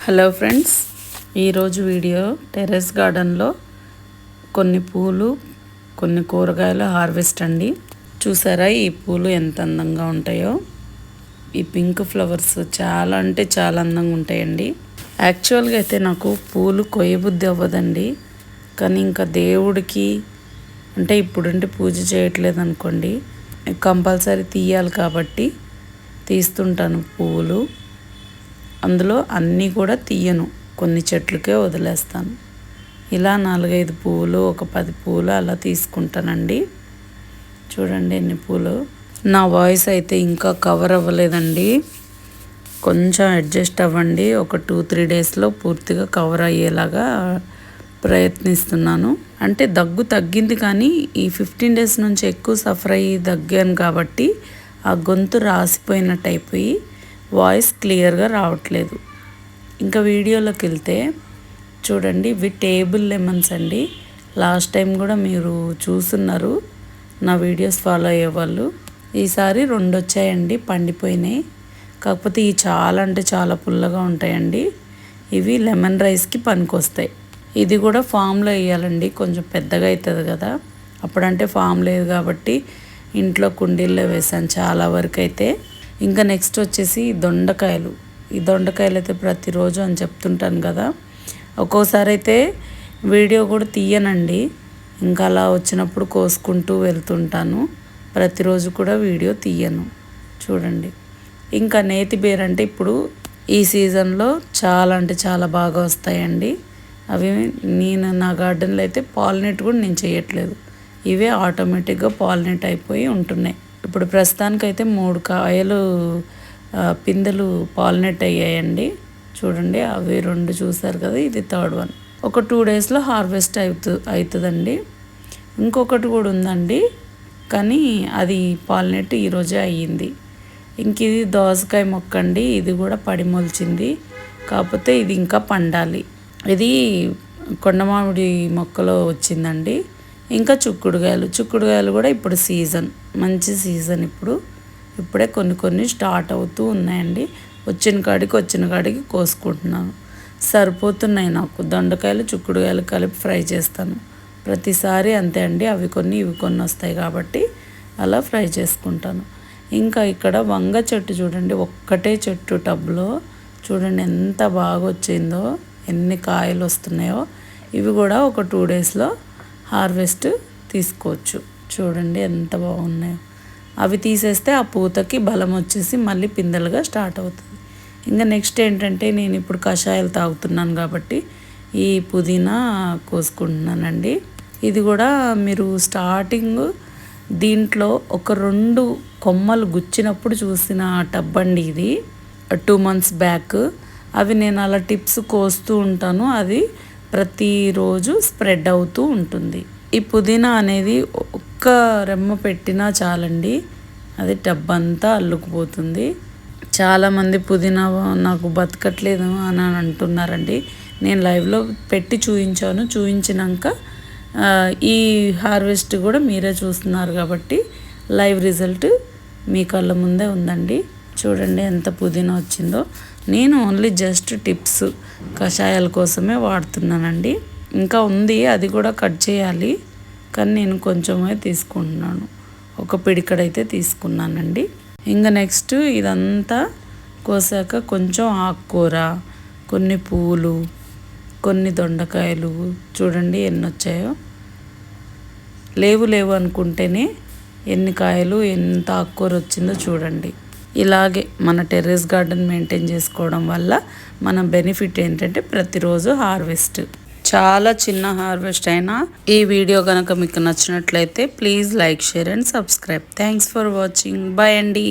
Hello friends, ఈరోజు video terrace గార్డెన్లో కొన్ని పూలు కొన్ని కూరగాయల హార్వెస్ట్ అండి. చూసారా ఈ పూలు ఎంత అందంగా ఉంటాయో. ఈ పింక్ ఫ్లవర్స్ చాలా అంటే చాలా అందంగా ఉంటాయండి. యాక్చువల్గా అయితే నాకు పూలు కొయ్యబుద్ధి అవ్వదండి, కానీ ఇంకా దేవుడికి అంటే ఇప్పుడంటే పూజ చేయట్లేదు అనుకోండి, కంపల్సరీ తీయాలి కాబట్టి తీస్తుంటాను పువ్వులు. అందులో అన్నీ కూడా తీయను, కొన్ని చెట్లకే వదిలేస్తాను. ఇలా 4-5 పువ్వులు, ఒక 10 పువ్వులు అలా తీసుకుంటానండి. చూడండి ఎన్ని పూలు. నా వాయిస్ అయితే ఇంకా కవర్ అవ్వలేదండి, కొంచెం అడ్జస్ట్ అవ్వండి. ఒక 2-3 డేస్లో పూర్తిగా కవర్ అయ్యేలాగా ప్రయత్నిస్తున్నాను. అంటే దగ్గు తగ్గింది, కానీ ఈ 15 డేస్ నుంచి ఎక్కువ సఫర్ అయ్యి దగ్గాను కాబట్టి ఆ గొంతు రాసిపోయినట్టు అయిపోయి వాయిస్ క్లియర్గా రావట్లేదు. ఇంకా వీడియోలోకి వెళ్తే చూడండి, ఇవి టేబుల్ లెమన్స్ అండి. లాస్ట్ టైం కూడా మీరు చూస్తున్నారు నా వీడియోస్ ఫాలో అయ్యేవాళ్ళు. ఈసారి 2 వచ్చాయండి, పండిపోయినాయి. కాకపోతే ఇవి చాలా అంటే చాలా పుల్లగా ఉంటాయండి. ఇవి లెమన్ రైస్కి పనికొస్తాయి. ఇది కూడా ఫామ్లో వేయాలండి, కొంచెం పెద్దగా అవుతుంది కదా. అప్పుడంటే ఫామ్ లేదు కాబట్టి ఇంట్లో కుండీల్లో వేసాను చాలా వరకు అయితే. ఇంకా నెక్స్ట్ వచ్చేసి దొండకాయలు. ఈ దొండకాయలు అయితే ప్రతిరోజు అని చెప్తుంటాను కదా, ఒక్కోసారి అయితే వీడియో కూడా తీయనండి. ఇంకా అలా వచ్చినప్పుడు కోసుకుంటూ వెళ్తుంటాను, ప్రతిరోజు కూడా వీడియో తీయను. చూడండి, ఇంకా నేతి బేర్ అంటే ఇప్పుడు ఈ సీజన్లో చాలా అంటే చాలా బాగా వస్తాయండి. అవి నా గార్డెన్లో అయితే పాలినేట్ కూడా నేను చేయట్లేదు, ఇవే ఆటోమేటిక్గా పాలినేట్ అయిపోయి ఉంటున్నాయి. ఇప్పుడు ప్రస్తుతానికైతే 3 కాయలు పిందెలు పాలినేట్ అయ్యాయండి. చూడండి, అవి 2 చూసారు కదా, ఇది 3rd వన్. ఒక 2 డేస్లో హార్వెస్ట్ అవుతుందండి. ఇంకొకటి కూడా ఉందండి, కానీ అది పాలినేట్ ఈరోజే అయ్యింది. ఇంక ఇది దోసకాయ మొక్క అండి, ఇది కూడా పడి మొలిచింది, కాకపోతే ఇది ఇంకా పండాలి. ఇది కొండమామిడి మొక్కలో వచ్చిందండి. ఇంకా చుక్కుడుగాయలు కూడా ఇప్పుడు సీజన్, మంచి సీజన్. ఇప్పుడే కొన్ని స్టార్ట్ అవుతూ ఉన్నాయండి. వచ్చిన కాడికి కోసుకుంటున్నాను. సరిపోతున్నాయి నాకు. దొండకాయలు చుక్కుడుగాయలు కలిపి ఫ్రై చేస్తాను ప్రతిసారి, అంతే అండి. అవి కొన్ని ఇవి కొన్ని వస్తాయి కాబట్టి అలా ఫ్రై చేసుకుంటాను. ఇంకా ఇక్కడ వంగ చెట్టు చూడండి, ఒక్కటే చెట్టు టబ్లో చూడండి ఎంత బాగా వచ్చిందో, ఎన్ని కాయలు వస్తున్నాయో. ఇవి కూడా ఒక 2 డేస్లో హార్వెస్ట్ తీసుకోవచ్చు. చూడండి ఎంత బాగున్నాయో. అవి తీసేస్తే ఆ పూతకి బలం వచ్చేసి మళ్ళీ పిందెలుగా స్టార్ట్ అవుతుంది. ఇంకా నెక్స్ట్ ఏంటంటే, నేను ఇప్పుడు కషాయాలు తాగుతున్నాను కాబట్టి ఈ పుదీనా కోసుకుంటున్నానండి. ఇది కూడా మీరు స్టార్టింగ్ దీంట్లో ఒక 2 కొమ్మలు గుచ్చినప్పుడు చూసిన టబ్ అండి ఇది, 2 months బ్యాక్. అవి నేను అలా టిప్స్ కోస్తూ ఉంటాను, అది ప్రతిరోజు స్ప్రెడ్ అవుతూ ఉంటుంది. ఈ పుదీనా అనేది ఒక్క రెమ్మ పెట్టినా చాలండి, అది టబ్ అంతా అల్లుకుపోతుంది. చాలామంది పుదీనా నాకు బతకట్లేదు అని అంటున్నారండి. నేను లైవ్లో పెట్టి చూయించినాక ఈ హార్వెస్ట్ కూడా మీరే చూస్తున్నారు కాబట్టి లైవ్ రిజల్ట్ మీ కళ్ళ ముందే ఉందండి. చూడండి ఎంత పుదీనా వచ్చిందో. నేను ఓన్లీ జస్ట్ టిప్స్ కషాయాల కోసమే వాడుతున్నానండి. ఇంకా ఉంది, అది కూడా కట్ చేయాలి, కానీ నేను కొంచెమే తీసుకుంటున్నాను. ఒక పిడికడైతే తీసుకున్నానండి. ఇంకా నెక్స్ట్ ఇదంతా కోసాక కొంచెం ఆకుకూర, కొన్ని పూలు, కొన్ని దొండకాయలు. చూడండి ఎన్ని వచ్చాయో. లేవు అనుకుంటేనే ఎన్ని కాయలు, ఎంత ఆకుకూర వచ్చిందో చూడండి. ఇలాగే మన టెర్రస్ గార్డెన్ మెయింటైన్ చేసుకోవడం వల్ల మన బెనిఫిట్ ఏంటంటే ప్రతిరోజు హార్వెస్ట్. చాలా చిన్న హార్వెస్ట్ అయినా ఈ వీడియో కనుక మీకు నచ్చినట్లయితే please like, share and subscribe. Thanks for watching. Bye అండి.